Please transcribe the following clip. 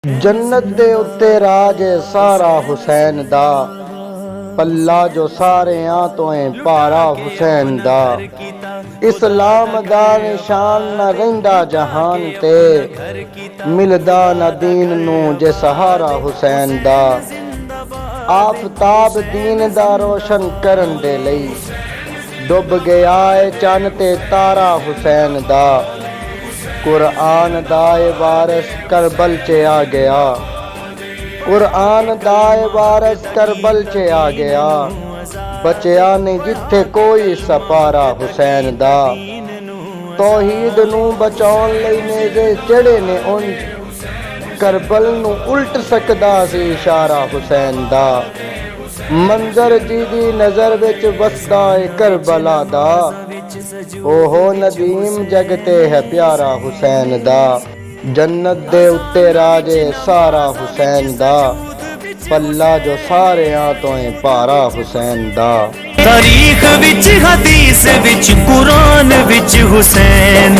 जन्नत दे उत्ते राज सारा हुसैन दा, पल्ला जो सारे तो है पारा हुसैन दा। इस्लाम दा निशान न रहिंदा जहान ते, मिलदा न दीन नू जे सहारा हुसैन दा। आफताब दीन दा रोशन करन दे लई, डुब गया है चन ते तारा हुसैन दा। कुरान दाए वारस करबल च आ गया, कुरान दाए वारस करबल च आ गया। बचया नहीं जिथे कोई सपारा हुसैन दा। तौहीद नू बचाउण लई नेज़े चढ़े ने उंज, करबल नू उल्ट सकदा सी इशारा हुसैन दा। मंजर जिहदी नज़र विच वसदा है करबला दा, ओहो नदीम जगते है प्यारा हुसैन दा। जन्नत दे उत्ते राजे सारा हुसैन दा, पल्ला जो सारे तो है पारा हुसैन दा। तारीख विच हदीस विच कुरान विच हुसैन